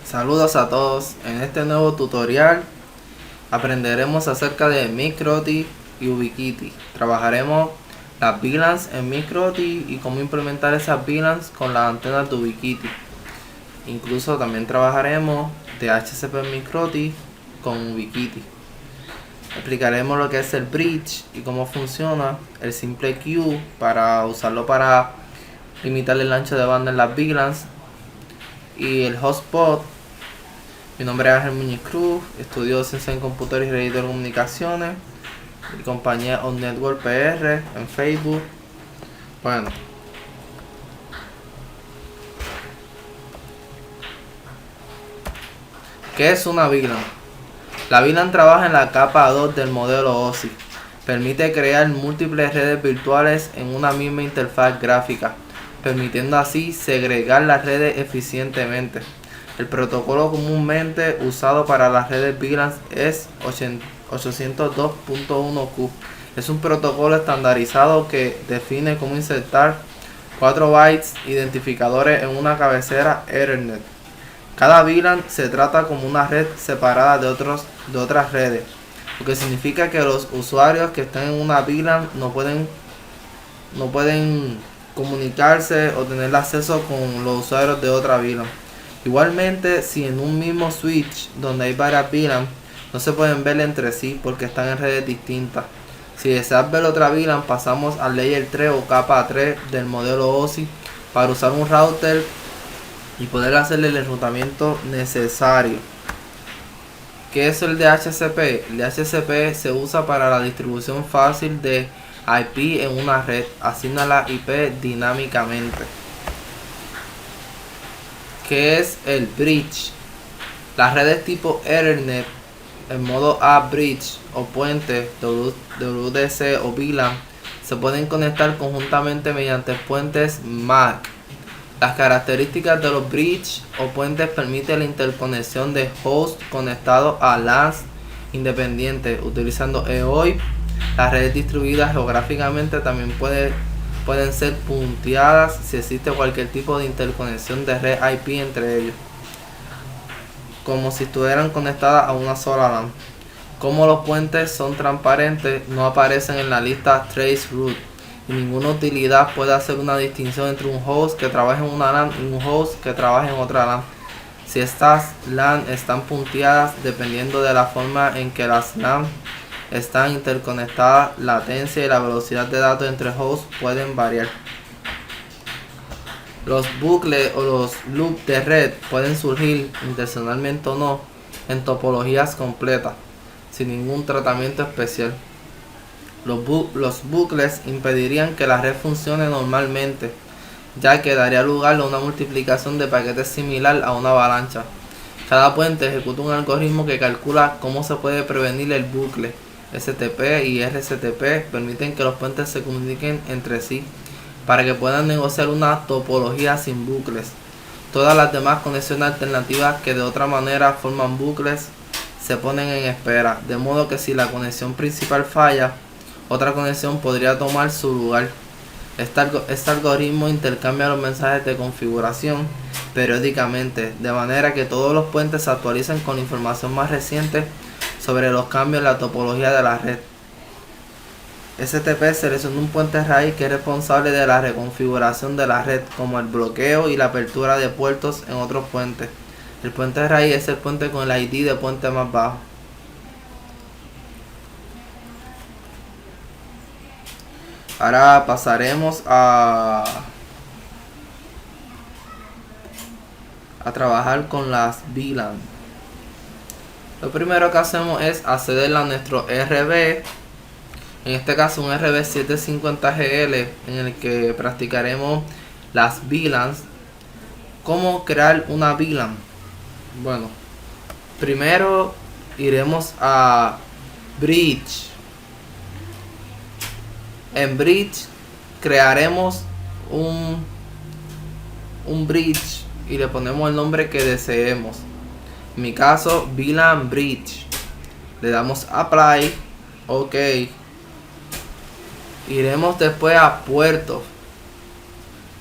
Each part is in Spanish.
Saludos a todos. En este nuevo tutorial aprenderemos acerca de Micro-T y Ubiquiti. Trabajaremos las VLANs en Micro-T y cómo implementar esas VLANs con las antenas de Ubiquiti. Incluso también trabajaremos DHCP en Micro-T con Ubiquiti. Explicaremos lo que es el bridge y cómo funciona el simple queue para usarlo para limitar el ancho de banda en las VLANs y el hotspot. Mi nombre es Ángel Muñiz Cruz, estudio Ciencia en Computador y Redes de Comunicaciones y compañía On Network PR en Facebook. Bueno, ¿qué es una VLAN? La VLAN trabaja en la capa 2 del modelo OSI. Permite crear múltiples redes virtuales en una misma interfaz gráfica, permitiendo así segregar las redes eficientemente. El protocolo comúnmente usado para las redes VLAN es 802.1q. Es un protocolo estandarizado que define cómo insertar 4 bytes identificadores en una cabecera Ethernet. Cada VLAN se trata como una red separada de otras redes, lo que significa que los usuarios que están en una VLAN no pueden comunicarse o tener acceso con los usuarios de otra VLAN. Igualmente, si en un mismo switch donde hay varias VLAN no se pueden ver entre sí porque están en redes distintas. Si deseas ver otra VLAN, pasamos al layer 3 o capa 3 del modelo OSI para usar un router y poder hacerle el enrutamiento necesario. ¿Qué es el DHCP? El DHCP se usa para la distribución fácil de IP en una red. Asigna la IP dinámicamente. ¿Qué es el bridge? Las redes tipo Ethernet en modo A bridge o puente WDC o VLAN se pueden conectar conjuntamente mediante puentes MAC. Las características de los bridge o puentes permiten la interconexión de hosts conectados a LANs independientes utilizando EOIP. Las redes distribuidas geográficamente también pueden ser punteadas si existe cualquier tipo de interconexión de red IP entre ellos, como si estuvieran conectadas a una sola LAN. Como los puentes son transparentes, no aparecen en la lista traceroute y ninguna utilidad puede hacer una distinción entre un host que trabaja en una LAN y un host que trabaja en otra LAN. Si estas LAN están punteadas, dependiendo de la forma en que las LAN están interconectadas, la latencia y la velocidad de datos entre hosts pueden variar. Los bucles o los loops de red pueden surgir, intencionalmente o no, en topologías completas, sin ningún tratamiento especial. Los bucles impedirían que la red funcione normalmente, ya que daría lugar a una multiplicación de paquetes similar a una avalancha. Cada puente ejecuta un algoritmo que calcula cómo se puede prevenir el bucle. STP y RSTP permiten que los puentes se comuniquen entre sí para que puedan negociar una topología sin bucles. Todas las demás conexiones alternativas que de otra manera forman bucles se ponen en espera, de modo que si la conexión principal falla, otra conexión podría tomar su lugar. Este algoritmo intercambia los mensajes de configuración periódicamente, de manera que todos los puentes se actualizan con la información más reciente sobre los cambios en la topología de la red. STP selecciona un puente raíz que es responsable de la reconfiguración de la red, como el bloqueo y la apertura de puertos en otros puentes. El puente raíz es el puente con el ID de puente más bajo. Ahora pasaremos a trabajar con las VLAN. Lo primero que hacemos es acceder a nuestro RB, en este caso un RB750GL, en el que practicaremos las VLANs. ¿Cómo crear una VLAN? Bueno, primero iremos a Bridge. En Bridge crearemos un bridge y le ponemos el nombre que deseemos. En mi caso, VLAN Bridge. Le damos Apply, OK. Iremos después a puertos.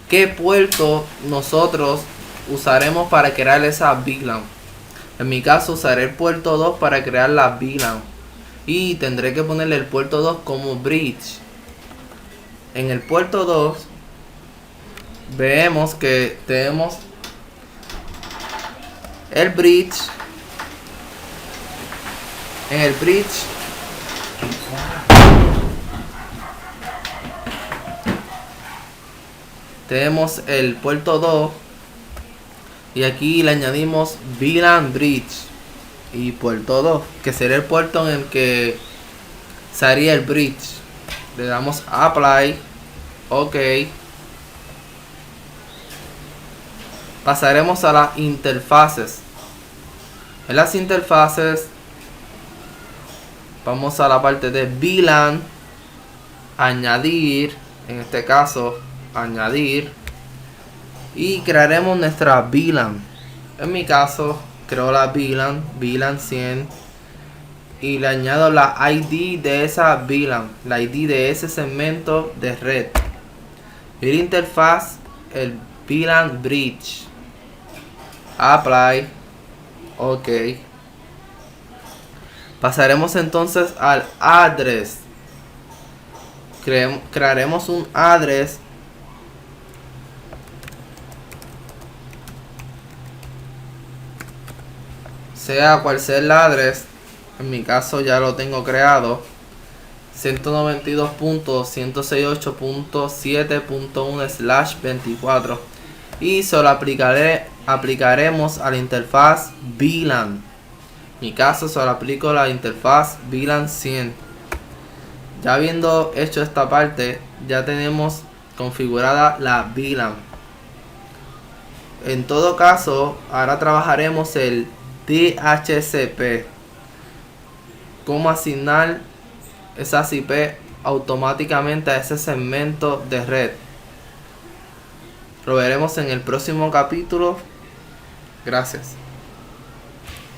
¿Qué puerto nosotros usaremos para crear esa VLAN? En mi caso usaré el puerto 2 para crear la VLAN. Y tendré que ponerle el puerto 2 como bridge. En el puerto 2 vemos que tenemos el bridge. En el bridge tenemos el puerto 2 y aquí le añadimos VLAN bridge y puerto 2, que sería el puerto en el que se haría el bridge. Le damos apply, ok. Pasaremos a las interfaces. En las interfaces vamos a la parte de VLAN, añadir, en este caso añadir, y crearemos nuestra VLAN. En mi caso creo la VLAN 100 y le añado la ID de esa VLAN, la ID de ese segmento de red. Y la interfaz, el VLAN bridge, apply, ok. Pasaremos entonces al address. Crearemos un address sea cual sea el address. En mi caso ya lo tengo creado, 192.168.7.1/24, y solo aplicaremos a la interfaz VLAN. En mi caso solo aplico la interfaz VLAN 100. Ya habiendo hecho esta parte, ya tenemos configurada la VLAN. En todo caso, ahora trabajaremos el DHCP, cómo asignar esas IP automáticamente a ese segmento de red. Lo veremos en el próximo capítulo. Gracias.